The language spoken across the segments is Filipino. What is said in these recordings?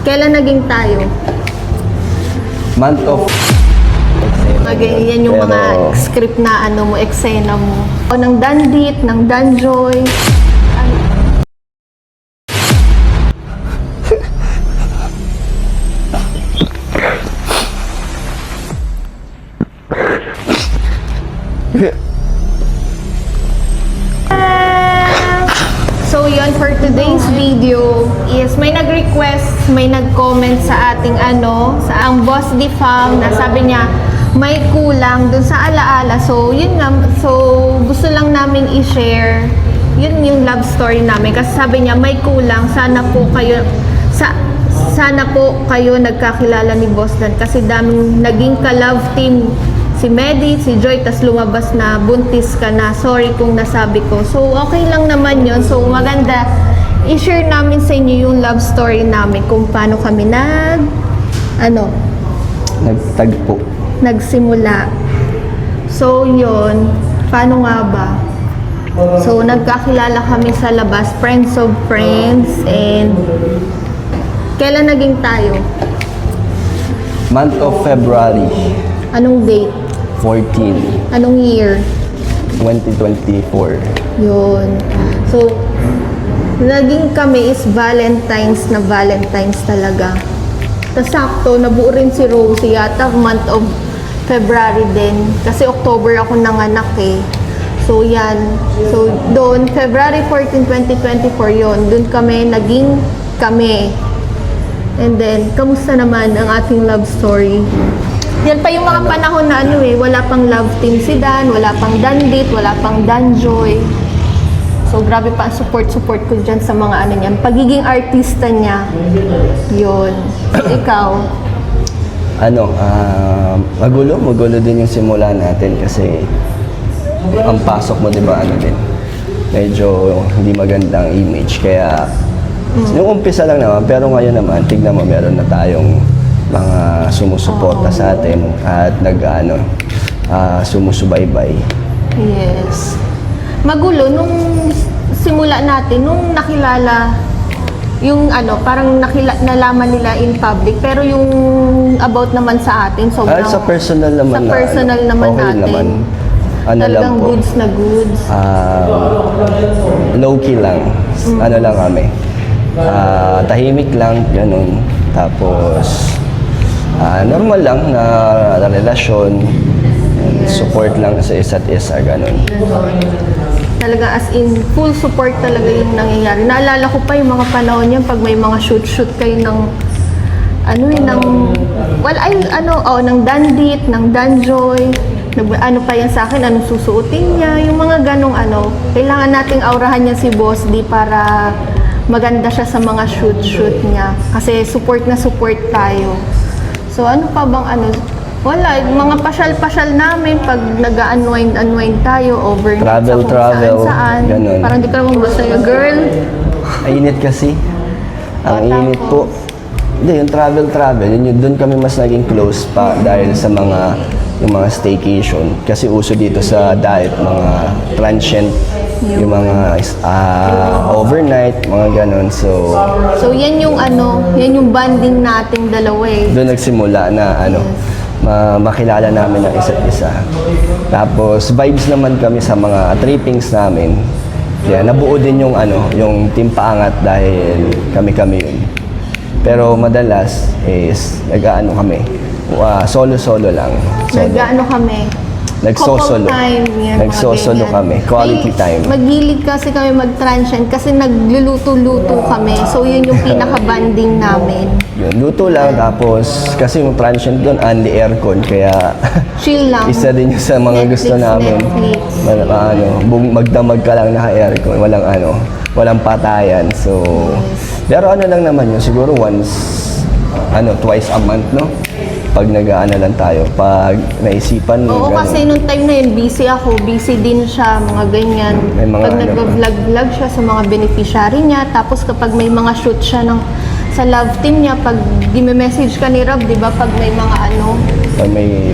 Kailan naging tayo? Month of Yan yung mga script na ano mo, eksena mo. O ng Dandit, ng Danjoy. Ano? So yun, for today's video is may nag-request, may nag-comment sa ating sa ang Boss D Fam na sabi niya may kulang dun sa alaala. So yun nga, so gusto lang naming i-share yun yung love story namin kasi sabi niya may kulang, sana po kayo nagkakilala ni Boss Dan kasi daming naging ka-love team si Medi, si Joy, tas lumabas na buntis ka na. Sorry kung nasabi ko. So, okay lang naman yon. So, maganda. I-share namin sa inyo yung love story namin kung paano kami nagtagpo. Nagsimula. So, yon. Paano nga ba? So, nagkakilala kami sa labas. Friends of friends. And, kailan naging tayo? Month of February. Anong date? 14, Anong year? 2024. Yun. So, naging kami is Valentine's talaga. Tapos sakto, nabuo rin si Rosie yata month of February din. Kasi October ako nanganak eh. So, yan. So, doon, February 14, 2024 yun. Doon kami, naging kami. And then, kamusta naman ang ating love story? Yan pa yung mga panahon na wala pang love team si Dan, wala pang Dandit, wala pang Danjoy. So, grabe pa ang support ko dyan sa mga niyan. Pagiging artista niya, yun. So, ikaw? Magulo din yung simula natin kasi ang pasok mo, di ba, medyo hindi magandang image. Kaya, yung umpisa lang naman, pero ngayon naman, tignan mo, meron na tayong mga sumusuporta sa atin at sumusubaybay. Yes. Magulo nung simula natin, nung nakilala yung parang nalaman nila in public, pero yung about naman sa atin, sobrang Sa personal naman natin. okay naman. Talagang goods na goods. Low-key lang. Lang kami. Tahimik lang, ganun. Tapos, normal lang na relasyon, support lang sa isa't isa, ganun. Talaga as in, full support talaga yung nangyayari. Naalala ko pa yung mga panahon yan, pag may mga shoot kayo ng, ng Dandit, ng Danjoy, pa yan sa akin, anong susuotin niya, yung mga ganong kailangan nating aurahan niya si Boss D para maganda siya sa mga shoot niya. Kasi support na support tayo. So, ano pa bang wala, mga pasyal-pasyal namin pag nag-unwind tayo overnight Travel, saan. Ganun. Parang di ka naman basta girl. Init kasi. Ang init po. Hindi, yung travel, doon kami mas naging close pa dahil sa yung mga staycation. Kasi uso dito sa diet, mga transient, yung mga overnight, mga ganun. So yan yung yan yung bonding nating dalawa eh. Doon nagsimula na makilala namin ang isa't isa. Tapos vibes naman kami sa mga trippings namin. Kaya nabuo din yung yung Team Paangat dahil kami yun. Pero madalas is kami. Solo lang. Kami. Nagsosolo. Couple time. Yan, Nagsosolo kami. Quality time. Maghilig kasi kami mag-transient kasi nagluluto-luto kami. So, yun yung pinaka-banding namin. Yun, luto lang. Tapos, kasi yung transient doon, only aircon. Kaya, chill lang. isa din yung sa mga Netflix, gusto namin. Magdamag ka lang naka-aircon. Walang patayan. So, pero lang naman yun. Siguro twice a month, no? Pag lang tayo, pag naisipan mo. Oo, kasi nung time na yun, busy ako, busy din siya, mga ganyan. Pag nag-vlog siya sa mga beneficiary niya, tapos kapag may mga shoot siya sa love team niya, pag di-message ka ni Rob, di ba, pag may mga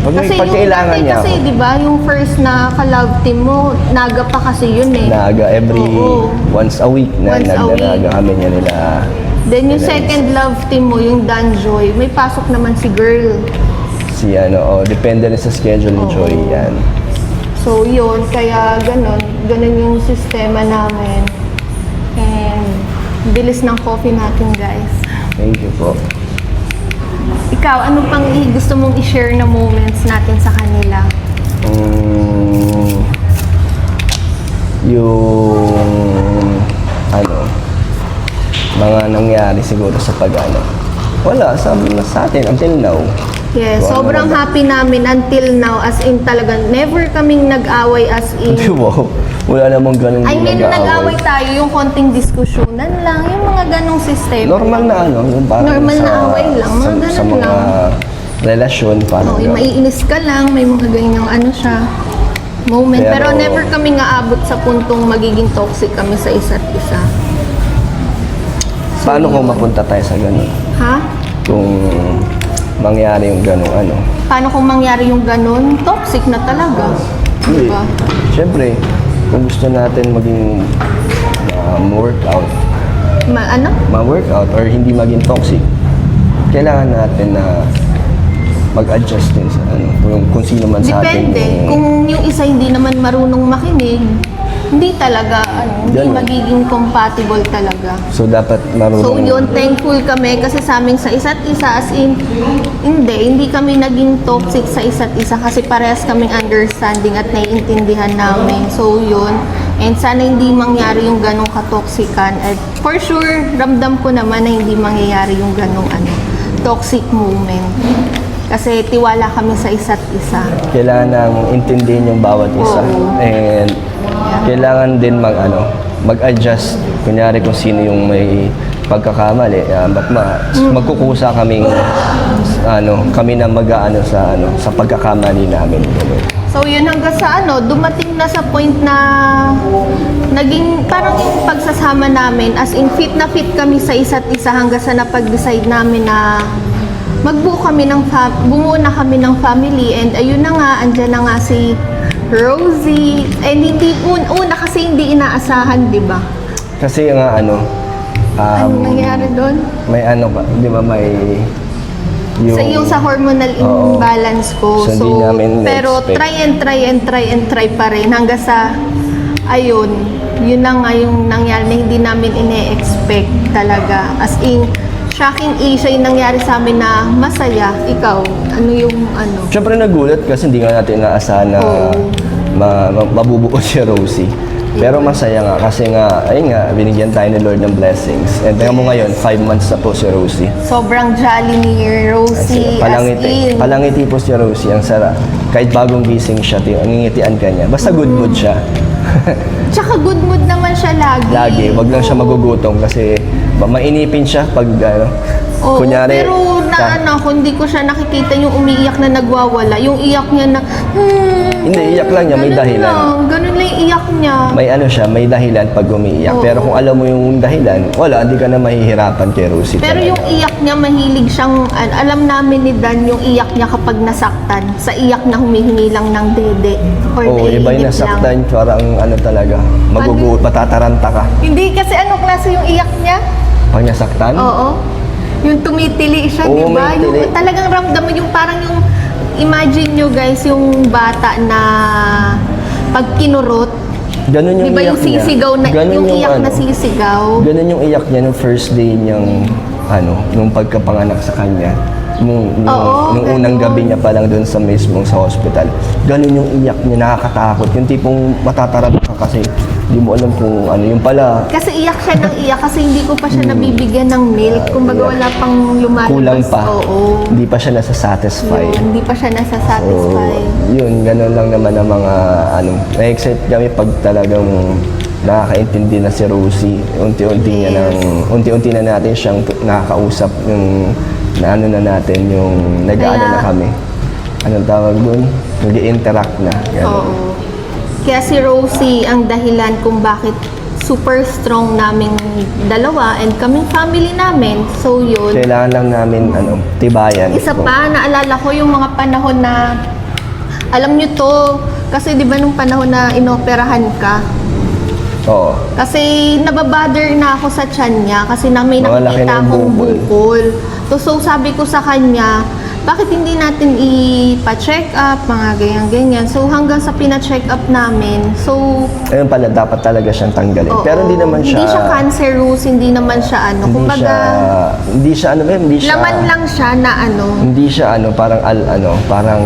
pag kailangan niya kasi, di ba, yung first na ka-love team mo, naga pa kasi yun eh. Naga, every once a week na nagdanaga kami niya nila Then yung second love team mo, yung Danjoy, may pasok naman si girl. Si depende rin sa schedule ni Joy yan. So yun, kaya ganun yung sistema namin. And bilis ng coffee natin, guys. Thank you po. Ikaw, ano pang gusto mong i-share na moments natin sa kanila? Yung mga nangyari siguro sa wala sa atin until now. Yes, So, sobrang happy namin until now, as in talagang never kaming nag-away as in. Wow, wala namang ganun I mean, nag-aaway. nag-away tayo, yung konting diskusyonan lang, yung mga ganong sistema. Normal na yung parang Normal na away lang, mga sa ganun mga lang. relasyon, parang Yung maiinis ka lang, may mga ganyang moment. Pero never kami nga abot sa puntong magiging toxic kami sa isa't isa. Paano kung mapunta tayo sa ganun? Ha? Kung mangyari yung ganun, Paano kung mangyari yung ganun? Toxic na talaga. Hindi. Diba? Siyempre, kung gusto natin maging workout, ma-workout or hindi maging toxic, kailangan natin na mag-adjust din sa kung sino man sa atin. Depende. Kung yung isa hindi naman marunong makinig, hindi talaga, hindi Ganun. magiging compatible talaga. So, dapat marunong. So yun, thankful kami kasi sa amin sa isa't isa, as in, hindi kami naging toxic sa isa't isa kasi parehas kaming understanding at naiintindihan namin. So yun, and sana hindi mangyari yung ganong katoksikan. At for sure, ramdam ko naman na hindi mangyayari yung ganong toxic moment. Kasi tiwala kami sa isa't isa. Kailangan nang intindihin yung bawat isa. Oo. And kailangan din mag-adjust. Kunyari kung sino yung may pagkakamali, magkukusa kaming kami na sa pagkakamali namin. So yun hanggang sa dumating na sa point na naging parang yung pagsasama namin, as in fit na fit kami sa isa't isa hanggang sa napag-decide namin na bumuo na kami ng family, and ayun na nga, andyan na nga si Rosie. And hindi una kasi hindi inaasahan, di ba? Kasi nga Anong nangyari doon? may di ba may Yung sa hormonal Oo. imbalance ko. So, hindi namin pero na-expect. try pa rin hanggang sa ayun, yun na nga yung nangyari na hindi namin ine-expect talaga. As in, shocking siya yung nangyari sa amin na masaya. Ikaw, ano yung Siyempre nagulat kasi hindi nga natin inaasahan na Oo. mabubuo si Rosie. Pero masaya nga kasi ayun nga, binigyan tayo ni Lord ng blessings. And tingnan mo ngayon, 5 months na po si Rosie. sobrang jolly ni Rosie. Palangiti, as in, palangiti po si Rosie, ang sarap. Kahit bagong gising siya, ngingitian ka niya. Basta good mood siya. tsaka good mood naman siya lagi. Lagi, wag lang siya magugutom kasi mainipin siya pag Oo, kunyari, pero hindi ko siya nakikita yung umiiyak na nagwawala. Yung iyak niya na, Hindi, iyak lang niya, may dahilan. Ganun lang yung iyak niya. may may dahilan pag umiiyak. Oo. Pero kung alam mo yung dahilan, wala, hindi ka na mahihirapan kay Rosie. Pero talaga. yung iyak niya, mahilig siyang, alam namin ni Dan yung iyak niya kapag nasaktan. Sa iyak na humihingi lang ng dede. Or Oo, iba yung naiinip nasaktan, parang talaga, matataranta ka. Hindi, kasi anong klase yung iyak niya? Pag nasaktan, Oo. Yung tumitili siya, Oo, di ba? may tili. Yung talagang ramdam mo yung parang yung, imagine nyo guys, yung bata na pag kinurot, ganun yung di ba iyak yung sisigaw na, niya. Ganun yung iyak na ano, sisigaw? Ganun yung iyak niya nung first day niyang, nung pagkapanganak sa kanya. Nung unang ganun. gabi niya pa lang doon sa mismong sa hospital. Ganun yung iyak niya, nakakatakot. Yung tipong matataranta ka kasi di mo alam kung yung pala. Kasi iyak siya ng iyak kasi hindi ko pa siya nabibigyan ng milk. Kumbaga wala pang lumalabas. Kulang pa. Oo. Hindi pa siya nasa-satisfy. Yun, hindi pa siya nasa-satisfy. Yun, ganun lang naman ang mga na-excite kami pag talagang nakakaintindi na si Rosie. Unti-unti na natin siyang nakakausap yung na natin yung nag-aano Kaya- na kami. Anong tawag doon? Nag-interact na. Ganun. Oo. Kaya si Rosie ang dahilan kung bakit super strong naming dalawa and kaming family namin. So yun. Kailangan lang namin tibayan. Isa pa, naalala ko yung mga panahon na, alam nyo to, kasi di ba nung panahon na inoperahan ka, Oo. Kasi nababother na ako sa tiyan niya kasi may Mga laki nakikita ng akong bukol. bukol. So sabi ko sa kanya, bakit hindi natin ipa-check up, mga ganyan-ganyan. So hanggang sa pina-check up namin, so Ayun pala, dapat talaga siyang tanggalin. oo, Pero hindi naman siya... hindi siya cancerous, hindi naman siya ano. Kumbaga, hindi siya ano ba, hindi siya... laman lang siya na ano. Hindi siya ano, parang parang...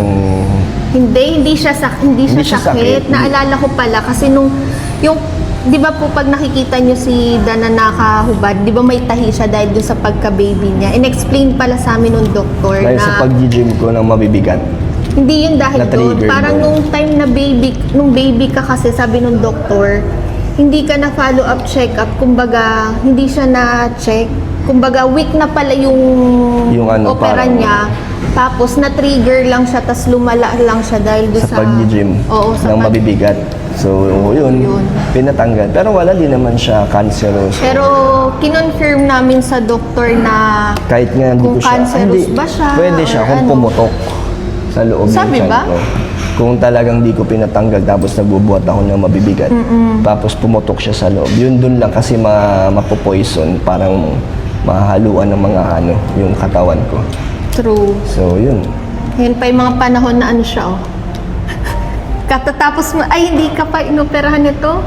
Hindi siya Hindi siya sakit. sakit. Naalala ko pala kasi nung yung 'di ba po pag nakikita niyo si Dana nakahubad, 'di ba may tahi siya dahil dun sa pagka-baby niya. In-explain pala sa amin nung doktor Dahil na sa pag-gym ko ng mabibigat. hindi yun dahil doon. Na-trigger Parang doon. nung time na nung baby ka kasi sabi nung doktor, hindi ka na follow up check up, kumbaga hindi siya na check. Kumbaga weak na pala yung opera parang- niya. Tapos na-trigger lang siya, tas lumala lang siya dahil doon Sa pag-gym Oo, sa ng mabibigat. So, yun, Yun. pinatanggal. Pero wala din naman siya cancerous. Pero kinonfirm namin sa doktor na Kahit nga hindi kung ko siya... cancerous ba siya, Pwede siya or kung ano. pumutok sa loob Sabi ng tiyan ba? ko. Kung talagang di ko pinatanggal tapos nagbubuhat ako ng mabibigat. Tapos pumutok siya sa loob. Yun dun lang kasi mapopoison. Parang mahahaluan ng mga yung katawan ko. true. So, yun. Yan pa yung mga panahon na ano siya, oh. Katatapos mo, ay hindi ka pa inoperahan nito?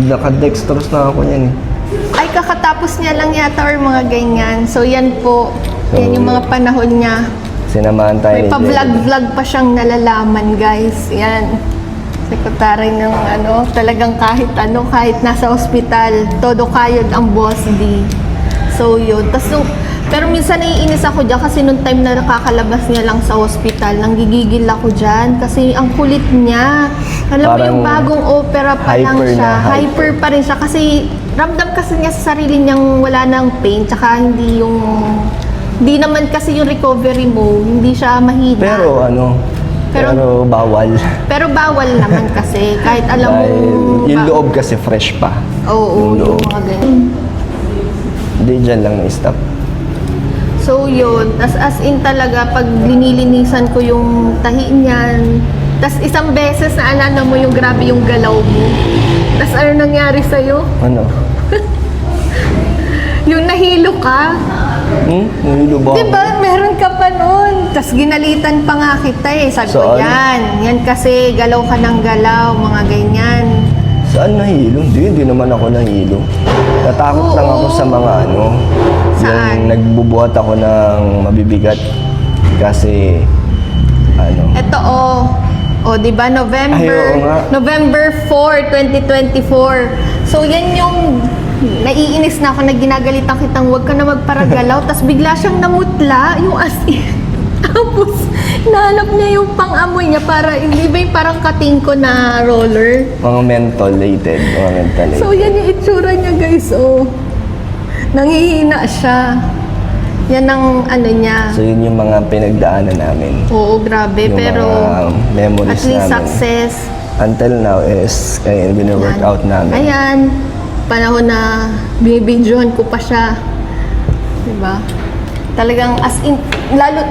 Naka-dextrose na ako niyan eh. Ay kakatapos niya lang yata or mga ganyan. So yan po, yan yung mga panahon niya. Sinamahan tayo May ni Jenny. pa-vlog-vlog pa siyang nalalaman, guys. Yan. Sekretary ng talagang kahit nasa ospital, todo kayod ang boss D. So yun. Pero minsan naiinis ako dyan kasi nung time na nakakalabas niya lang sa hospital, nanggigigil ako dyan kasi ang kulit niya. Alam mo Parang yung bagong opera pa lang hyper siya. na hyper. Hyper pa rin siya kasi ramdam kasi niya sa sarili niyang wala nang pain tsaka hindi naman kasi yung recovery mo, hindi siya mahina. Pero pero bawal. Pero bawal naman kasi kahit alam mo Dahil yung loob kasi fresh pa. Oo, yung loob. yung mga ganyan. Hindi, dyan lang na-stop. So yun, tas as in talaga pag linilinisan ko yung tahi niyan, tas isang beses naalala mo yung grabe yung galaw mo. Tas ano nangyari sa'yo? Ano? Yung nahilo ka. Nahilo ba ako? Diba? Meron ka pa nun. Tas ginalitan pa nga kita eh. Sabi ko, Saan? yan kasi galaw ka ng galaw, mga ganyan. Saan nahilo? Hindi naman ako nahilo. Natakot lang ako sa mga Saan? yung nagbubuhat ako ng mabibigat. Kasi, Ito di ba November Ay, oo nga. November 4, 2024. So yan yung naiinis na ako na ginagalitan kitang wag ka na magparagalaw tas bigla siyang namutla yung as in. Tapos nahanap niya yung pang-amoy niya para hindi ba yung parang katingko na roller. mga mentholated. So yan yung itsura niya, guys. Nangihina siya. Yan ang niya. So, yun yung mga pinagdaanan namin. Oo, grabe. Yung Pero mga memories at least namin. success. Until now is, bine-workout namin. Ayan. Panahon na binibidyohan ko pa siya. Diba? Talagang as in,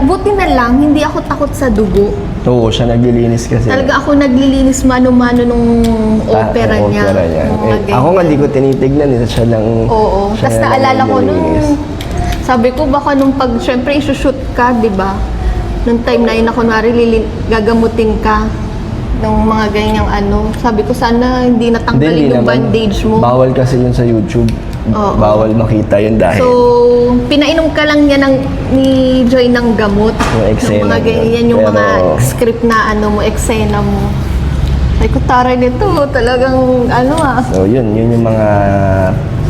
buti na lang, hindi ako takot sa dugo. Oo, siya naglilinis kasi. Talaga ako naglilinis mano-mano nung opera Yung niya. opera niya. Mga Ako nga ganyan. di ko tinitignan. Siya lang. Oo. siya Tapos lang naalala ko naglilinis. sabi ko baka nung syempre isushoot ka, di ba? Nung time na yun na kunwari gagamutin ka ng mga ganyang Sabi ko sana hindi natanggalin Hindi yung naman. bandage mo. Bawal kasi yun sa YouTube. Oo. Bawal makita yun dahil. So, pinainom ka lang niya ni Joy ng gamot. Yung eksena Yung mga mo. ganyan, yung Pero- mga script na eksena mo. Ay ko taray nito, talagang So yun yung mga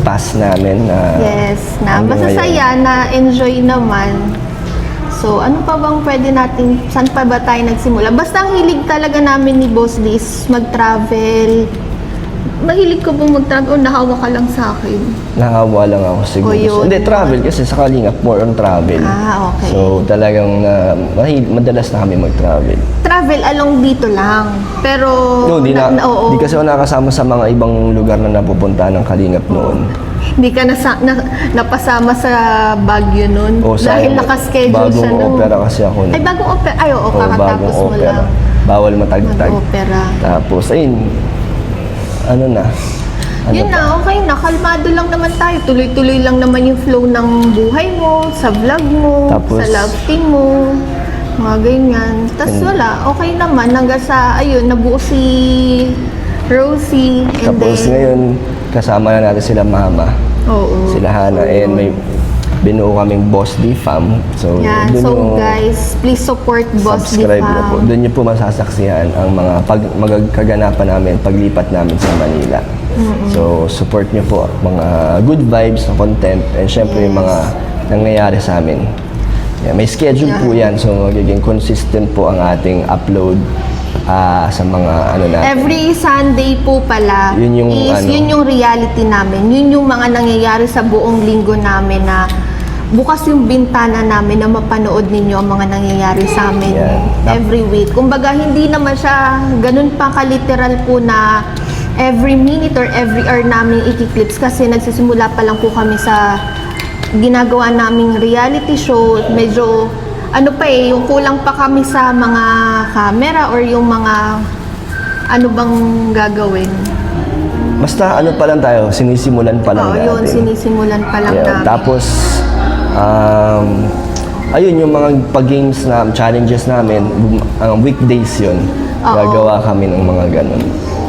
past namin na Yes, na hanggang masasaya, na enjoy naman. So, ano pa bang pwede natin, saan pa ba tayo nagsimula? Basta ang hilig talaga namin ni Boss Liz, mag-travel. Mahilig ko bang mag-travel o nahawa ka lang sa akin? Nahawa lang ako siguro. O, yun. Hindi, travel kasi sa Kalingap, more on travel. Ah, okay. So talagang madalas na kami mag-travel. Travel along dito lang. Pero, No, oo. di kasi ako nakasama sa mga ibang lugar na napupunta ng Kalingap noon. Hindi ka napasama sa Baguio nun. O, sa dahil nakaschedule siya bagong nun. opera kasi ako. Ay, bagong opera. Ay, oo, O, kakatapos bagong mo opera. lang. Bawal matagtag. Mag-opera. Tapos, ayun, Yun pa? na, okay na. Kalmado lang naman tayo. Tuloy-tuloy lang naman yung flow ng buhay mo, sa vlog mo, Tapos- sa love team mo. Mga ganyan. Tapos wala, okay naman. Hanggang sa, ayun, nabuo si Rosie. And Tapos then, ngayon, kasama na natin sila mama, oo. sila Hana, and may binuo kaming Boss D Fam. So, Yan. dun So yung guys, please support Boss D subscribe na po. Fam. Doon niyo po masasaksihan ang mga magkaganapan namin paglipat namin sa Manila. So, support niyo po mga good vibes na content and syempre yung mga nangyayari sa amin. Yeah, may schedule po yan. So, magiging consistent po ang ating upload sa mga ano natin. Every Sunday po pala Yun yung ano. yun yung reality namin. Yun yung mga nangyayari sa buong linggo namin na bukas yung bintana namin na mapanood ninyo ang mga nangyayari sa amin Yeah. every week. Kumbaga, hindi naman siya ganun pa ka-literal po na every minute or every hour namin i-clips kasi nagsisimula pa lang po kami sa ginagawa naming reality show. Medyo ano pa yung kulang pa kami sa mga camera or yung mga ano bang gagawin. Basta ano pa lang tayo, sinisimulan pa lang Oo, natin. yun, sinisimulan pa lang Yeah, namin. tapos, ayun, yung mga pag-games na challenges namin, weekdays yun. Oo. Gagawa kami ng mga ganun.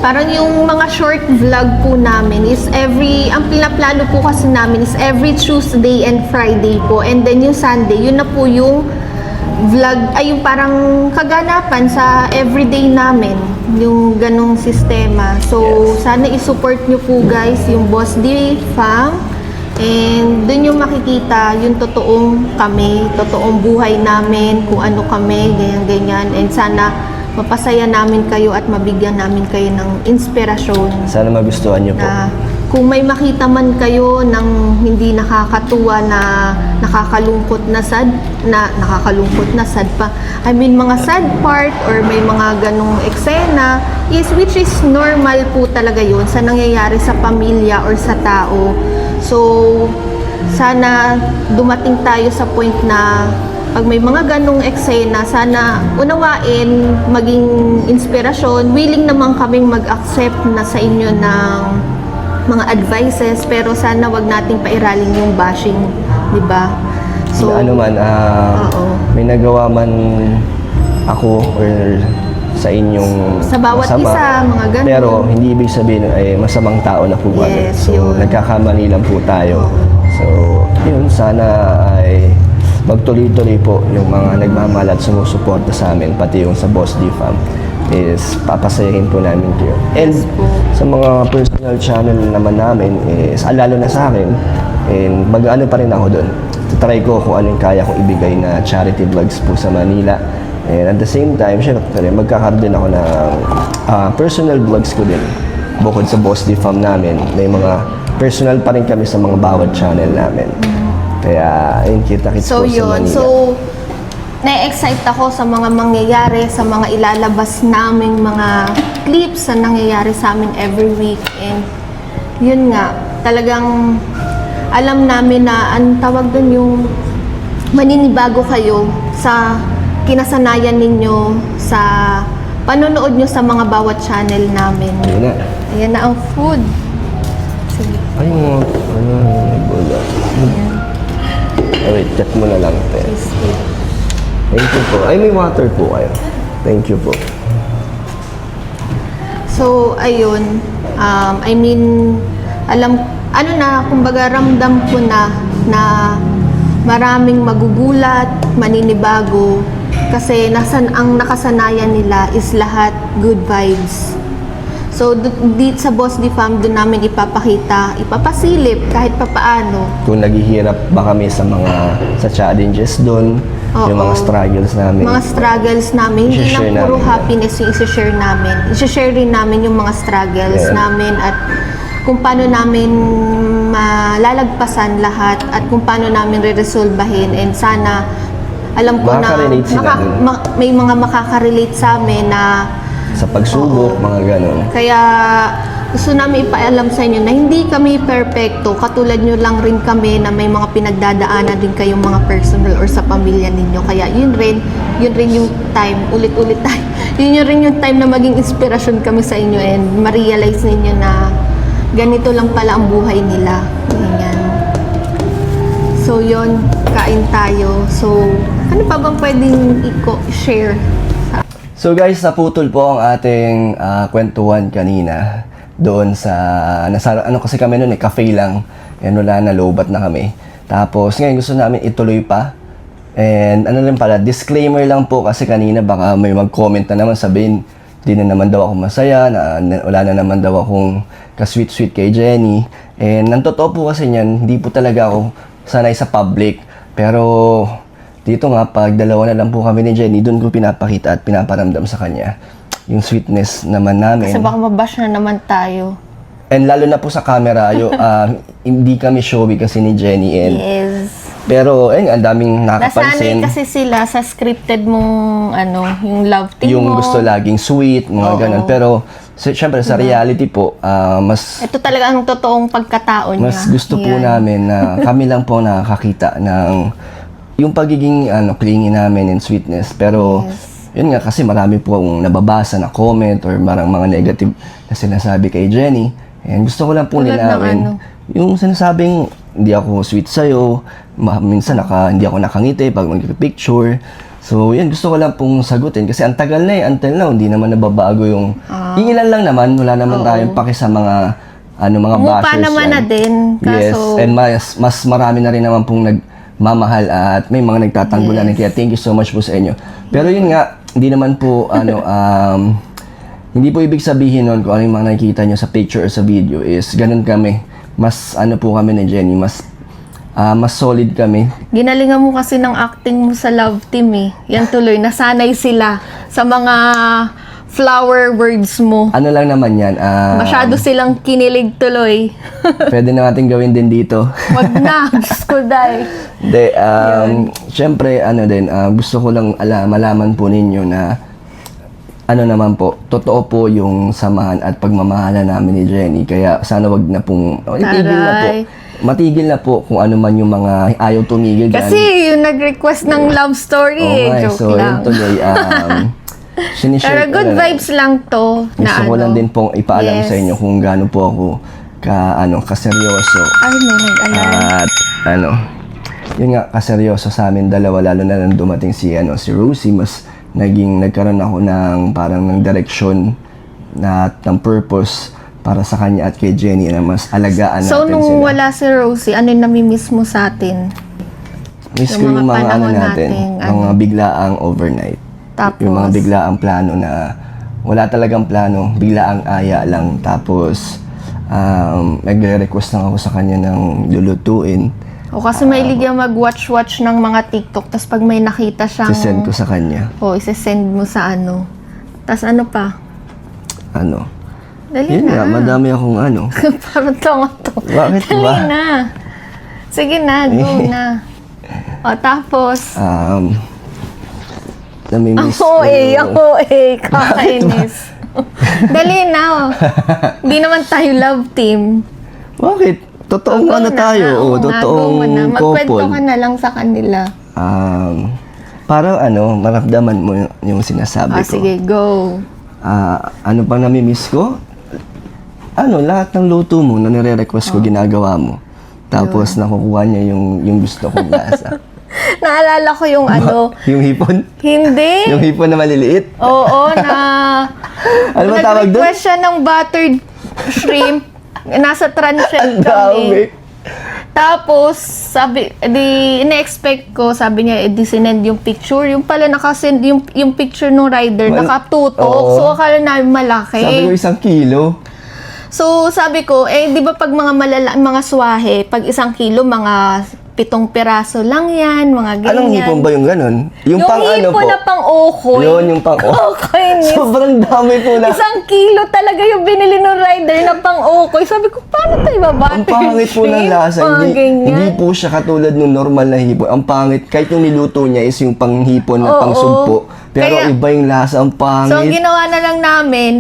Parang yung mga short vlog po namin is ang pinaplano po kasi namin is every Tuesday and Friday po. And then yung Sunday, yun na po yung vlog, ay yung parang kaganapan sa everyday namin. Yung ganong sistema. So, sana i-support nyo po guys yung Boss D Fam. And dun yung makikita yung totoong kami, totoong buhay namin, kung ano kami, ganyan-ganyan. And sana mapasaya namin kayo at mabigyan namin kayo ng inspirasyon Sana magustuhan nyo po. na kung may makita man kayo ng hindi nakakatuwa na nakakalungkot na sad pa. I mean, mga sad part or may mga ganong eksena which is normal po talaga yun sa nangyayari sa pamilya or sa tao. So, sana dumating tayo sa point na pag may mga ganong eksena, sana unawain, maging inspirasyon. Willing naman kaming mag-accept na sa inyo ng mga advices, pero sana wag nating pairalin yung bashing, di ba? So, ano man, oo. may nagawa man ako or sa inyong Sa bawat masama, isa, mga ganun. Pero hindi ibig sabihin ay masamang tao na po kami. Yes, So, yun. nagkakamali lang po tayo. So, yun, sana ay magtuloy-tuloy po yung mga nagmamahal at sumusuporta sa amin, pati yung sa Boss D Fam, is papasayahin po namin kayo. And po. sa mga personal channel naman namin is, lalo na sa akin, and mag-ano pa rin ako doon. Try ko kung anong kaya kong ibigay na charity vlogs po sa Manila. And at the same time, syempre, magkakaroon din ako ng personal vlogs ko din. Bukod sa Boss D Fam namin, may mga personal pa rin kami sa mga bawat channel namin. Kaya, ayun, kita-kits So po sa yun, Manila. so na-excite ako sa mga mangyayari, sa mga ilalabas naming mga clips na nangyayari sa amin every week. And yun nga, talagang alam namin na ang tawag dun yung maninibago kayo sa kinasanayan ninyo, sa panonood nyo sa mga bawat channel namin. Ayun na. Ayan na ang food. Sige. Ay, mga, bola. Wait, chat mo na lang, te. Cheesecake. Thank you po. Ay, may water po kayo. Thank you po. So, ayun. I mean, kumbaga ramdam ko na maraming magugulat, maninibago. Kasi ang nakasanayan nila is lahat good vibes. So, dito sa Boss D Fam, doon namin ipapasilip kahit papaano. Kung naghihirap ba kami sa challenges doon, yung mga Oo. struggles namin. Mga struggles namin, hindi I-share lang puro namin. happiness yung isi-share namin. I-share rin namin yung mga struggles Yeah. namin at kung paano namin malalagpasan lahat at kung paano namin re-resolbahin, and sana alam ko na Makaka-relate sila dun. may mga makaka-relate sa amin na Sa pagsubok, mga ganon. kaya gusto namin ipaalam sa inyo na hindi kami perfecto. Katulad nyo lang rin kami na may mga pinagdadaanan din kayong mga personal or sa pamilya ninyo. Kaya yun rin yung time, ulit-ulit tayo. Yun rin yung time na maging inspirasyon kami sa inyo and ma-realize ninyo na ganito lang pala ang buhay nila. Ganyan. So, yon, kain tayo. So, ano pa bang pwedeng share? So guys, naputol po ang ating kwentuhan kanina doon sa, ano kasi kami noon cafe lang. Yan, wala na, lowbat na kami. Tapos ngayon gusto namin ituloy pa. And ano lang pala, disclaimer lang po kasi kanina baka may mag-comment na naman sabihin, di na naman daw ako masaya, wala na naman daw akong ka-sweet-sweet kay Jenny. And ang totoo po kasi niyan, hindi po talaga ako sanay sa public. Pero dito nga, pag dalawa na lang po kami ni Jenny, doon ko pinapakita at pinaparamdam sa kanya yung sweetness naman namin. Kasi baka mabash na naman tayo. And lalo na po sa camera, hindi kami showy kasi ni Jenny. And, Yes. pero, ang daming Nasanay nakapansin. kasi sila sa scripted mong, yung love team Yung mo. gusto laging sweet, mga Oo. ganun. Pero, syempre sa reality po, mas Ito talaga ang totoong pagkatao niya. mas gusto po Yan. namin na kami lang po nakakita ng yung pagiging clingy namin and sweetness. Pero, yun nga, kasi marami po akong nababasa na comment or marang mga negative na sinasabi kay Jenny. And gusto ko lang po Tulad ng linawin ano? yung sinasabing hindi ako sweet sa'yo, minsan hindi ako nakangiti pag mag-picture. So, yan, gusto ko lang pong sagutin kasi ang tagal na until now, hindi naman nababago yung ilan lang naman, wala naman tayong paki sa mga mga Umupa bashers. naman na din. Yes, Kaso, and mas marami na rin naman pong nagmamahal at may mga nagtatanggol na rin. Kaya thank you so much po sa inyo. Pero yun nga, hindi naman po hindi po ibig sabihin nun kung ano yung mga nakikita nyo sa picture or sa video is ganun kami. Mas po kami ni Jenny, mas solid kami. ginalingan mo kasi ng acting mo sa love team eh. Yan tuloy, nasanay sila sa mga flower words mo. Ano lang naman yan, Masyado silang kinilig tuloy. pwede na natin gawin din dito. Wag na, Diyos ko dahil. Hindi, syempre, gusto ko lang malaman po ninyo na naman po, totoo po yung samahan at pagmamahala namin ni Jenny. Kaya sana wag na pong, itigil na po. Taray. Matigil na po kung ano man yung mga ayaw tumigil. Kasi yung nag-request ng love story joke so lang. yun tuloy, sinishare Pero ko good na- vibes lang to. Gusto ko lang din pong ipaalam Yes. sa inyo kung gaano po ako kaseryoso. Ay, may nag-alam. At yun nga, kaseryoso sa amin dalawa, lalo na nang dumating si Rosie, mas nagkaroon ako ng parang ng direction ng purpose para sa kanya at kay Jenny na mas alagaan So, natin nung sila. wala si Rosie, ano yung namimiss mo sa atin? Miss ko yung yung mga mga panahon natin, nating, mga biglaang overnight. Tapos? Yung mga biglaang plano na wala talagang plano, biglaang aya lang. Tapos, nagre-request lang ako sa kanya ng lulutuin. O kasi mahilig yan mag-watch-watch ng mga TikTok, tapos pag may nakita siyang... Sisend ko sa kanya. isesend mo sa ano. Tapos ano pa? Dali Yun na. nga, madami akong Parang tonga to. Bakit Dali ba? na. Sige na, go na. O, tapos... namimiss Ako ko yung- kakainis. Dali na. Hindi naman tayo love team. Bakit? Totoong Go ano na. tayo? Oo O, nga, totoong go mo na. Magkwento couple. ka na lang sa kanila. Para maramdaman mo yung sinasabi ko. Sige, go. Ano pang namimiss ko? Lahat ng luto mo na nire-request ko, ginagawa mo. Tapos nakukuha niya yung gusto kong lasa. Naalala ko yung Yung hipon? Hindi. Yung hipon na maliliit? Oo, Ano ba tawag doon? nag-request siya ng buttered shrimp. Nasa transient kami. Tapos, ina-expect ko, sabi niya, sinend yung picture. Yung pala nakasend, yung picture ng rider, nakatutok. Oo. So, akala namin malaki. Sabi ko 1 kilo. So, sabi ko, di ba pag mga swahe, pag 1 kilo, mga 7 piraso lang yan, mga ganyan. Anong hipon ba yung ganun? Yung hipon na pang-okoy. Yun, yung Okoy. Sobrang dami po na. 1 kilo talaga yung binili ng rider na pang-okoy. Sabi ko, paano tayo Ang babati? pangit po ng lasa. Hindi po siya katulad ng normal na hipon. Ang pangit, kahit yung niluto niya is yung panghipon na Oo. pangsugpo. Pero Kaya- iba yung lasa, ang pangit. So, ang ginawa na lang namin,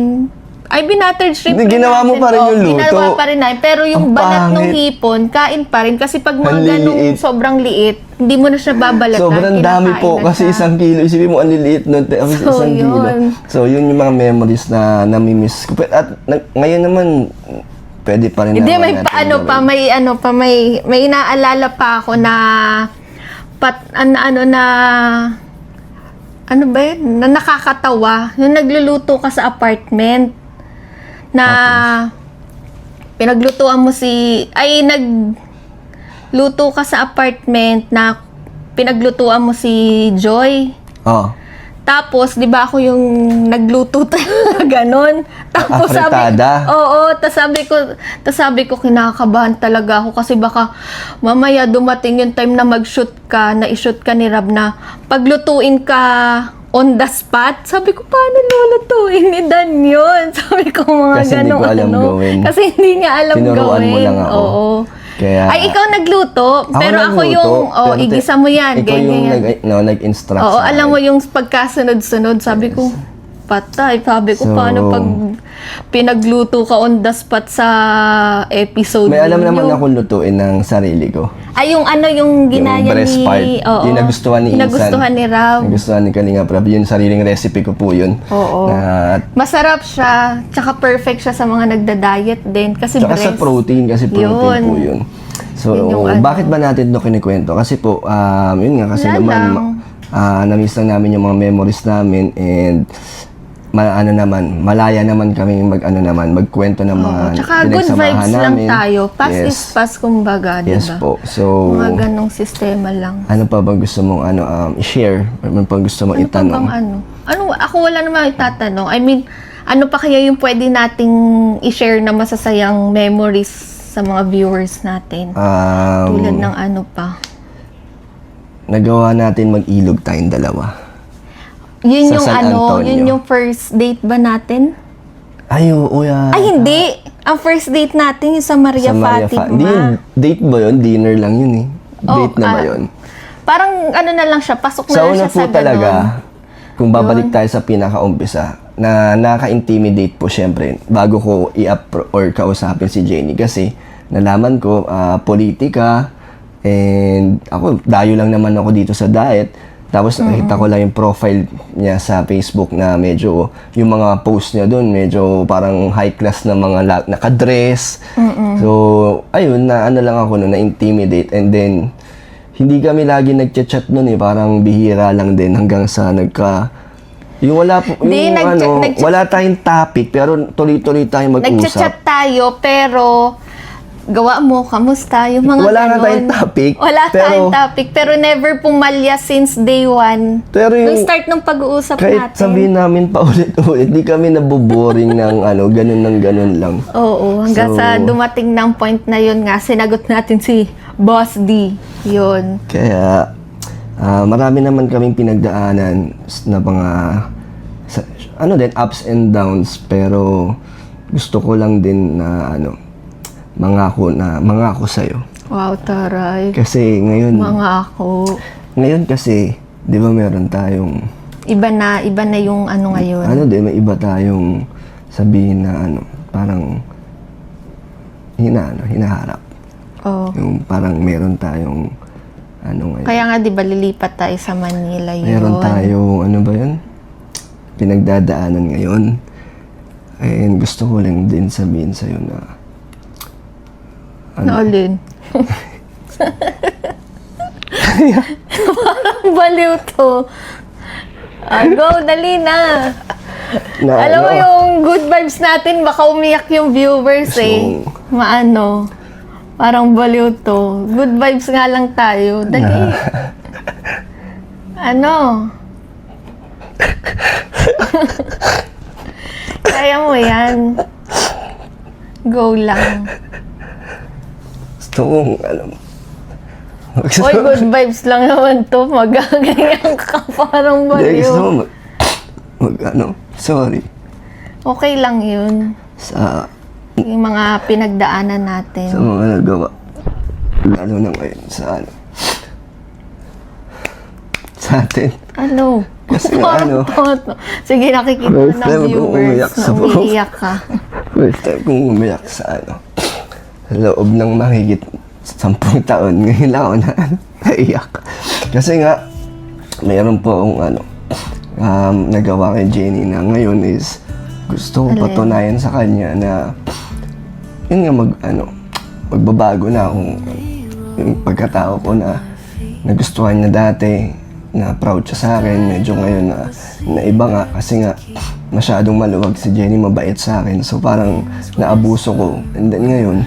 buttered shrimp Hindi, ginawa mo pa rin yung luto. Ginawa pa rin namin. Pero yung Ang balat ng pangit. hipon, kain pa rin. Kasi pag mga Ang ganong liliit. sobrang liit, hindi mo na siya babalatan. Sobrang dami kinakain po na kasi siya. 1 kilo. Isipin mo, ang liliit nun. Kasi So, 1 kilo. yun. So, yun yung mga memories na namimiss ko. At ngayon naman, pwede pa rin Hindi, naman may natin paano gawin. pa, may inaalala pa ako na ano ba yun? Na nakakatawa. Yung nagluluto ka sa apartment na pinaglutuan mo nagluto ka sa apartment na pinaglutuan mo si Joy. Oh. Tapos, di ba ako yung nagluto talaga ganon? Tapos Afritada. tapos sabi ko, kinakabahan talaga ako kasi baka mamaya dumating yung time na mag-shoot ka, na i-shoot ka ni Rab na paglutuin ka on the spot. Sabi ko, paano lulutuin ni Dan yun? Sabi ko, mga Kasi hindi ganong ko alam gawin. Kasi hindi niya alam Tinuruan gawin. mo lang ako. Oo. Kaya, Ay, ikaw nagluto, pero ako nagluto, yung, pero igisa mo yan, ikaw ganyan yung yan. nag-instruct Oo, sa alam mo akin. yung pagkasunod-sunod, sabi ko, patay. Sabi ko, So, paano pag pinagluto ka on the spot sa episode May alam ninyo? naman akong lutuin ng sarili ko. Ay, yung ginaya Yung breast ni... part. Oo, Yung nagustuhan ni Insan. nagustuhan ni Rab. Nagustuhan ni Kalinga Prab. Yung sariling recipe ko po yun. Oo. Na, Masarap siya, tsaka perfect siya sa mga nagda-diet din. Kasi tsaka sa breast. protein, kasi protein Yun. po yun. So, Yun yung ano. bakit ba natin ito kinikwento? Kasi po, yun nga, kasi Wala naman, lang. na-miss lang namin yung mga memories namin and malaya naman kami magkwento ng mga Tsaka good pinagsamahan vibes lang namin. tayo. Pass Yes. is pass, kumbaga, di Yes ba? po. So, Mga ganong sistema lang. ano pa bang gusto mong i-share? Ano pa gusto mong Ano pa itanong? bang ako wala naman itatanong. I mean, ano pa kaya yung pwede nating i-share na masasayang memories sa mga viewers natin? Tulad ng ano pa? Nagawa natin mag-ilog tayong dalawa. Yun Sa yung San Antonio. yun yung first date ba natin? Ay, oo yan. Ay, hindi! Ang first date natin yung sa Maria Sa Maria Fatima. Hindi yun, date ba yun? Dinner lang yun eh. Oh, Date na ba yun? Parang ano na lang siya, pasok na Sa lang una siya po sa talaga, ganon. kung babalik tayo sa pinaka-umpisa, na naka-intimidate po syempre bago ko or kausapin si Jenny kasi nalaman ko politika and ako, dayo lang naman ako dito sa diet. Tapos nakita ko lang yung profile niya sa Facebook na medyo, yung mga post niya doon, medyo parang high class na mga nakadress. So, ayun, na ano lang ako noon, na-intimidate. And then, hindi kami lagi nagchat-chat noon eh, parang bihira lang din hanggang sa yung wala po, Di, yung wala tayong topic, pero tuloy-tuloy tayong mag-usap. Nagchat-chat tayo, pero gawa mo, kamusta? Yung mga Wala nga ganon. tayong topic, Wala pero- tayong topic, pero never pumalya since day one. Pero yung- Nung start ng pag-uusap Kahit natin. sabihin namin pa ulit-ulit, di kami naboboring ng ganun lang. Oo, hanggang So- sa dumating ng point na yun nga, sinagot natin si Boss D. Yun. Kaya, marami naman kaming pinagdaanan na mga, ups and downs, pero gusto ko lang din na, mangako sa'yo. Wow, taray. Kasi ngayon, Mga kasi, di ba meron tayong, iba na yung ano ngayon. may iba tayong sabihin na parang, hinaharap. Oh. Yung parang meron tayong, ngayon. Kaya nga, di ba, lilipat tayo sa Manila yun. Meron tayong, pinagdadaanan ngayon. And gusto ko lang din sabihin sa'yo na, Naulin. Parang baliw to. Go, dali na. Alam mo yung good vibes natin, baka umiyak yung viewers eh. Maano. Parang baliw to. Good vibes nga lang tayo. Dali. Ano? Kaya mo yan. Go lang. Gusto kong, Oy, good vibes lang naman to. Magaganyan ka parang Hindi, gusto baliw. mo sorry. Okay lang yun. Sa Yung mga pinagdaanan natin. mga nagawa. Lalo na ngayon sa atin. Ano? Kasi ano, Sige, nakikita First ng time akong viewers umiyak na sa buhok. umiiyak ka. first time kong umiyak sa sa loob ng mahigit 10 taon. Ngayon lang ako na naiyak. Kasi nga, mayroon po akong nagawa kay Jenny na ngayon is gusto ko Alin? patunayan sa kanya na yun nga magbabago na akong yung pagkatao ko na nagustuhan niya dati, na proud siya sa akin. Medyo ngayon na iba nga kasi nga masyadong maluwag si Jenny, mabait sa akin. So parang naabuso ko. And then ngayon,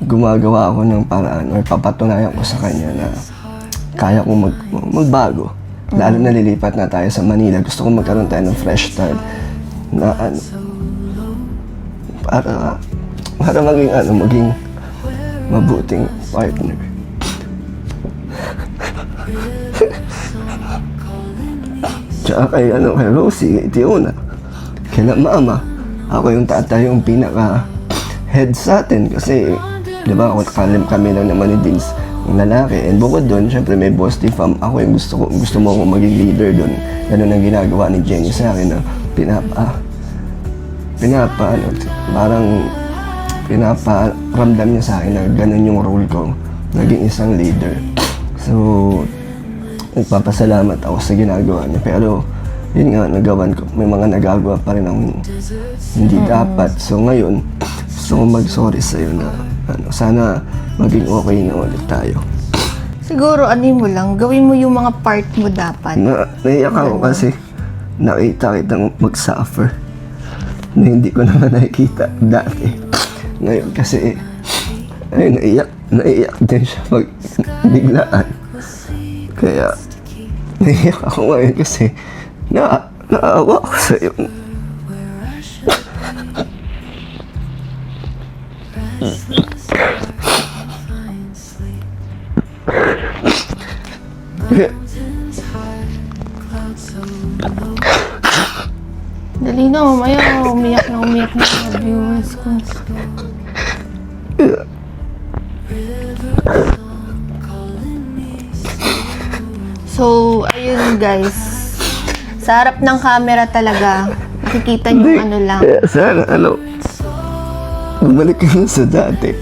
gumagawa ako ng paraan or papatunayan ko sa kanya na kaya kong magbago. Lalo na lilipat na tayo sa Manila. Gusto ko magkaroon tayo ng fresh start na para maging mabuting partner. Tsaka kay Rosie, kay Tiona, kay Mama, ako yung tatay, yung pinaka head sa atin kasi di ba kami lang naman ni Vince yung lalaki, and bukod doon syempre may boss fam, ako yung gusto mo ako maging leader doon. Ganun ang ginagawa ni Jenny sa akin na pinaparamdam niya sa akin na ganun yung role ko, naging isang leader. So nagpapasalamat ako sa ginagawa niya, pero yun nga, nagawan ko, may mga nagagawa pa rin akong hindi dapat. So ngayon gusto ko mag-sorry sa'yo na sana maging okay na ulit tayo. Siguro mo lang, gawin mo yung mga part mo dapat. Naiyak ako kasi nakita kitang mag-suffer na hindi ko naman nakikita dati. Ngayon kasi naiyak din siya biglaan. Kaya naiyak ako ngayon kasi naawa ako sa'yo. Dali na, mamaya umiyak na mga viewers ko. So, ayun guys. Sa harap ng camera talaga, makikita nyo lang. Sana bumalik ka na sa dati.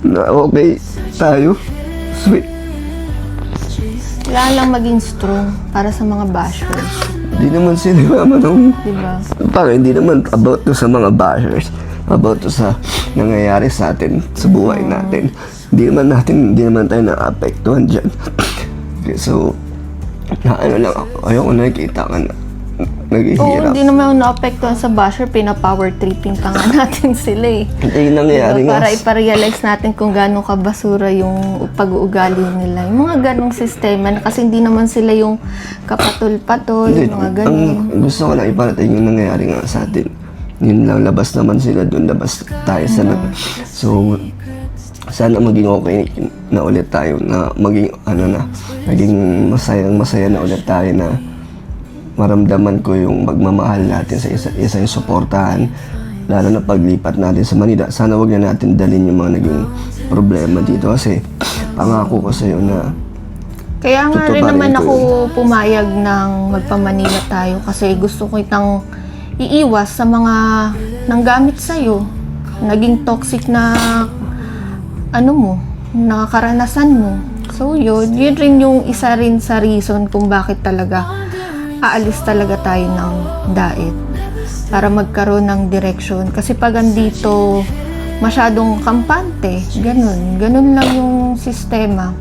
Na okay tayo. Sweet. Kailangan lang maging strong para sa mga bashers. Hindi naman sinimama nung... Diba? Parang hindi naman about to sa mga bashers. About to sa nangyayari sa atin, sa buhay natin. Hindi naman tayo na-apektuhan dyan. Okay, so, lang ako. Ayoko nakikita ka na. Naghihirap. Oo, hindi naman ako na-apektuhan sa basher. Pina-power tripping pa nga natin sila eh. Hindi yung nangyayari nga. Para iparealize natin kung gano'ng kabasura yung pag-uugali nila. Yung mga ganong sistema na kasi hindi naman sila yung kapatol-patol, yung mga ganon. Gusto ko lang iparating yung nangyayari nga sa atin. Yun lang, labas naman sila dun, labas tayo sa So, sana maging okay na ulit tayo, na maging maging masaya na ulit tayo, na maramdaman ko yung magmamahal natin sa isa't isa, yung suportahan, lalo na paglipat natin sa Manila. Sana wag na natin dalhin yung mga naging problema dito kasi pangako ko sa'yo na kaya nga rin naman ako pumayag ng magpa-Manila tayo kasi gusto ko itang iiwas sa mga nanggamit sa'yo, naging toxic na nakakaranasan mo. So yun rin yung isa rin sa reason kung bakit talaga aalis talaga tayo ng Daet para magkaroon ng direction. Kasi pag andito masyadong kampante, ganun lang yung sistema.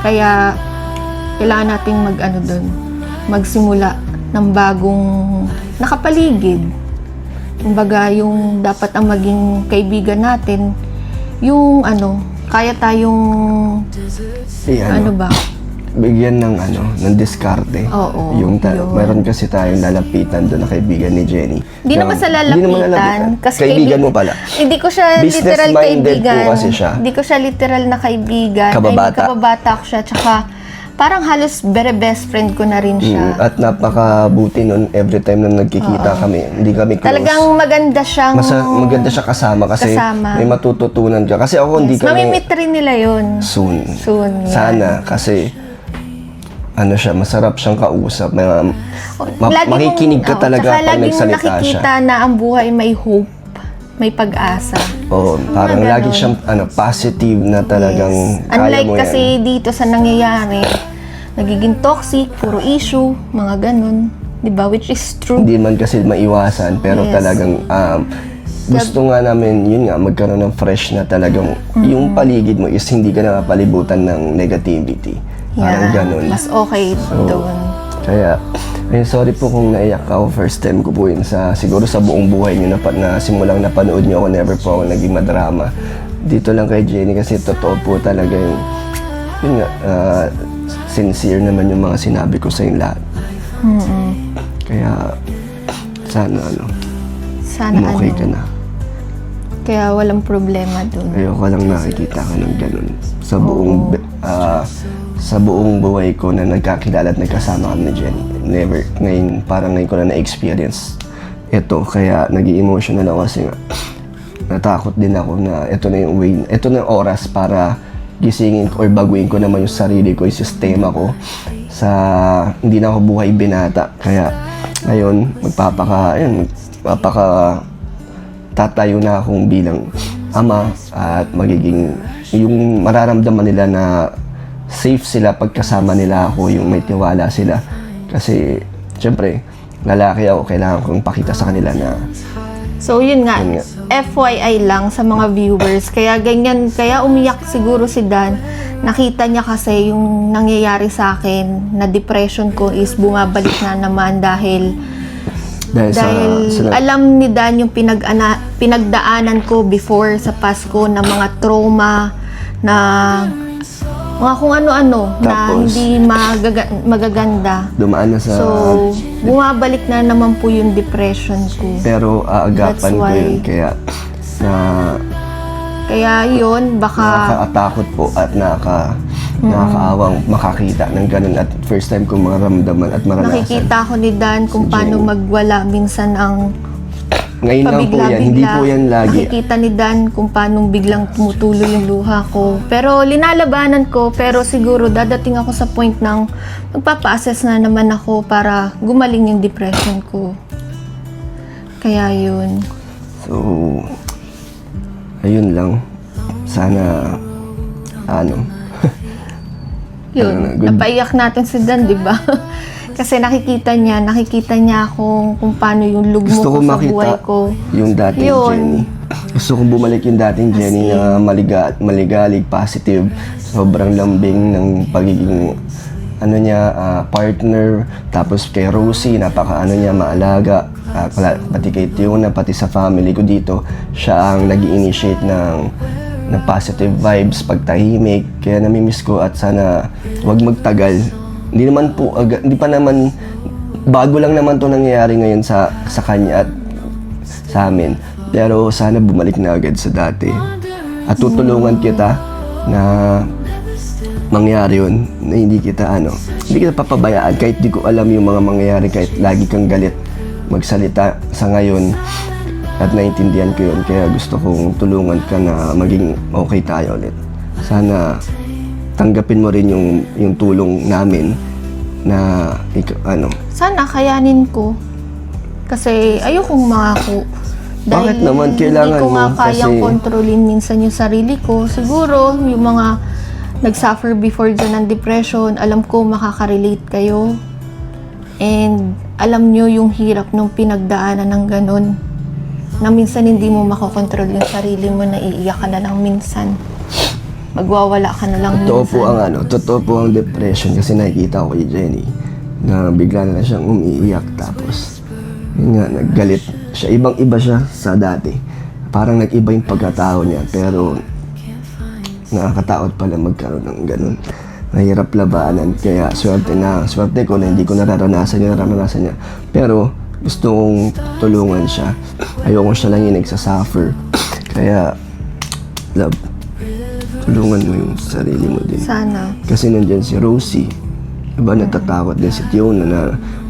Kaya kailangan nating magsimula ng bagong nakapaligid. Kumbaga yung dapat ang maging kaibigan natin, yung kaya tayong bigyan ng diskarte. Oo, yung meron kasi tayong lalapitan doon na kaibigan ni Jenny. Hindi naman sa lalapitan. Kasi kaibigan mo pala. Hindi ko siya literal kaibigan. Po kasi siya. Hindi ko siya literal na kaibigan. Kababata. Kababata ko siya. Tsaka parang halos very best friend ko na rin siya. At napakabuti nun every time na nagkikita kami. Hindi kami close. Talagang maganda siyang... maganda siya kasama kasi may matututunan ka. Kasi ako hindi kami... Mamimit rin nila yun. Soon. Yeah. Sana kasi masarap siyang kausap. Makikinig ka talaga pag nagsalita siya. Lagi mong nakikita na ang buhay may hope, may pag-asa. Oo, parang lagi siyang positive na talagang kaya Unlike mo yan. kasi dito sa nangyayari, nagiging toxic, puro issue, mga ganun. Diba? Which is true. Hindi man kasi maiwasan, pero talagang gusto nga namin, yun nga, magkaroon ng fresh na talagang, yung paligid mo is hindi ka napapalibutan ng negativity. Parang ganun. Mas okay doon. Kaya, ayun, sorry po kung naiyak ako. First time ko po yun siguro sa buong buhay niyo na simulang napanood niyo ako, never po ako naging madrama. Dito lang kay Jenny kasi totoo po talaga yun nga, sincere naman yung mga sinabi ko sa inyo lahat. Kaya, sana okay ka na. Kaya walang problema doon. Ayoko lang nakikita ka ng ganun. Sa buong buhay ko na nagkakilala at nagkasama kami ni Jenny. Never, parang ngayon ko na na-experience ito. Kaya naging emotional ako kasi nga, natakot din ako na ito na yung way, ito na yung oras para gisingin ko or baguhin ko naman yung sarili ko, yung sistema ko hindi na ako buhay binata. Kaya ngayon, tatayo na akong bilang ama at magiging yung mararamdaman nila na safe sila pagkasama nila ako, yung may tiwala sila. Kasi, syempre, lalaki ako, kailangan kong pakita sa kanila na... So, yun nga, FYI lang sa mga viewers. Kaya umiyak siguro si Dan. Nakita niya kasi yung nangyayari sa akin, na depression ko is bumabalik na naman dahil alam ni Dan yung pinagdaanan ko before sa Pasko na mga trauma, na mga kung ano-ano na hindi magaganda. Dumaan na sa... So, bumabalik na naman po yung depression ko. Pero aagapan ko yun, kaya yun, baka... Nakakatakot po at nakakaawang makakita ng ganun at first time ko maramdaman at maranasan. Nakikita ko ni Dan kung paano magwala minsan ang ngayon lang po yan, hindi po yan lagi. Nakikita ni Dan kung paano biglang tumutuloy yung luha ko. Pero linalabanan ko, pero siguro dadating ako sa point ng magpapa-assess na naman ako para gumaling yung depression ko. Kaya yun. So, ayun lang. Sana, yun, napaiyak natin si Dan, di ba? Kasi nakikita niya kung paano yung lugmo ko sa buhay ko. Yung dating Jenny. Gusto kong bumalik yung dating Jenny na maligalig, positive, sobrang lambing ng pagiging partner. Tapos kay Rosie, niya, maalaga. Pati kay Tiona, pati sa family ko dito, siya ang nag-initiate ng positive vibes, pagtahimik. Kaya namimiss ko at sana wag magtagal. Hindi pa naman, bago lang naman to nangyayari ngayon sa kanya at sa amin. Pero sana bumalik na agad sa dati. At tutulungan kita na mangyari yun, na hindi kita papabayaan kahit di ko alam yung mga mangyayari, kahit lagi kang galit magsalita sa ngayon at naintindihan ko yun. Kaya gusto kong tulungan ka na maging okay tayo ulit. Sana tanggapin mo rin yung tulong namin na Sana kayanin ko. Kasi ayokong mangako. Bakit naman kailangan hindi ko nga mo? kayang Kasi kontrolin minsan yung sarili ko. Siguro yung mga nag-suffer before dyan ng depression, alam ko makaka-relate kayo. And alam nyo yung hirap nung pinagdaanan ng ganun. Na minsan hindi mo makokontrol yung sarili mo, na iiyak ka na lang minsan. Magwawala ka na lang minsan. Totoo po ang depression kasi nakikita ko kay Jenny na bigla na siyang umiiyak tapos yun nga, naggalit siya. Ibang-iba siya sa dati. Parang nag-iba yung pagkatao niya pero nakakatakot pala magkaroon ng ganun. Mahirap labanan kaya swerte ko na hindi ko nararanasan niya. Pero gusto kong tulungan siya. Ayoko siya lang yung nagsasuffer. Kaya, love, tulungan mo yung sarili mo din. Sana. Kasi nandyan si Rosie. Diba, natatakot din si Tiona na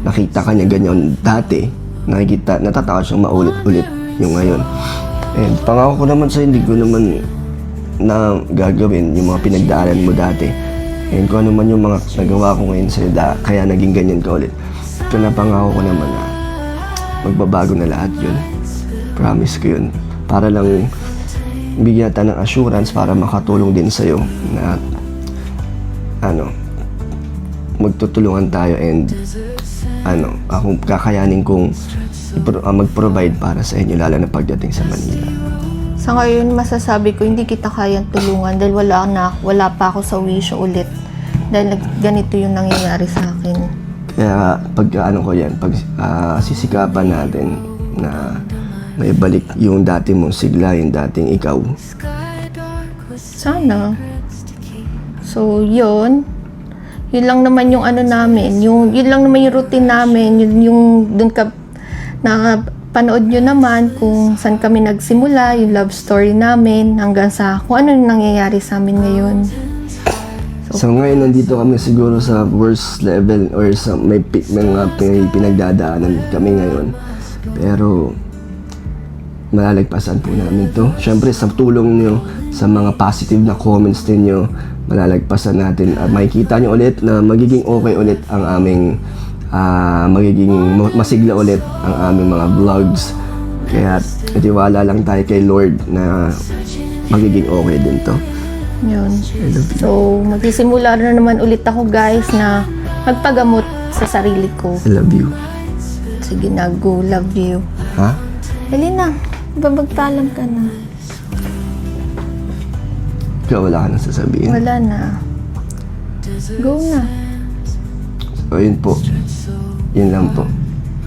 nakita ka niya ganyan dati. Natatakot siyang maulit-ulit yung ngayon. And pangako ko naman sa hindi ko naman na gagawin yung mga pinagdaanan mo dati. And kung ano man yung mga nagawa ko ngayon sa'yo, kaya naging ganyan ka ulit. Ito na pangako ko naman na magbabago na lahat yun. Promise ko yun. Para lang bigyan tayo ng assurance para makatulong din sa'yo na magtutulungan tayo and akong kakayanin kong mag-provide para sa inyo, lalo na pagdating sa Manila. Sa ngayon, masasabi ko, hindi kita kayang tulungan dahil wala pa ako sa wisyo ulit. Dahil ganito yung nangyayari sa akin. Kaya sisikapan natin na may balik yung dati mong sigla, yung dating ikaw. Sana. So, yun lang naman yung ano namin, yun lang naman yung routine namin, yung dun ka, nakapanood nyo naman kung saan kami nagsimula, yung love story namin, hanggang sa kung ano yung nangyayari sa amin ngayon. So ngayon nandito kami siguro sa worst level or sa may pinagdadaanan kami ngayon. Pero malalagpasan po namin to. Siyempre sa tulong nyo, sa mga positive na comments ninyo, malalagpasan natin at makikita nyo ulit na magiging okay ulit ang aming magiging masigla ulit ang aming mga vlogs. Kaya tiwala lang tayo kay Lord na magiging okay din to. Yun. So, magsisimula na naman ulit ako guys na magpagamot sa sarili ko. I love you. Sige na, go. Love you. Ha? Dali na. Babagpaalam ka na. Ikaw wala ka nang sasabihin. Wala na. Go na. So yun po. Yun lang po.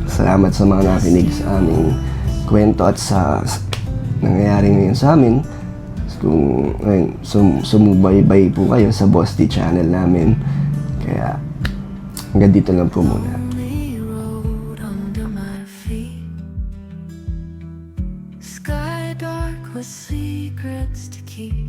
Salamat sa mga nakinig sa aming kwento at sa nangyayari ngayon sa amin. Kung sumubaybay po kayo sa Boss D channel namin. Kaya hanggang dito lang po muna. Sky dark with secrets to keep.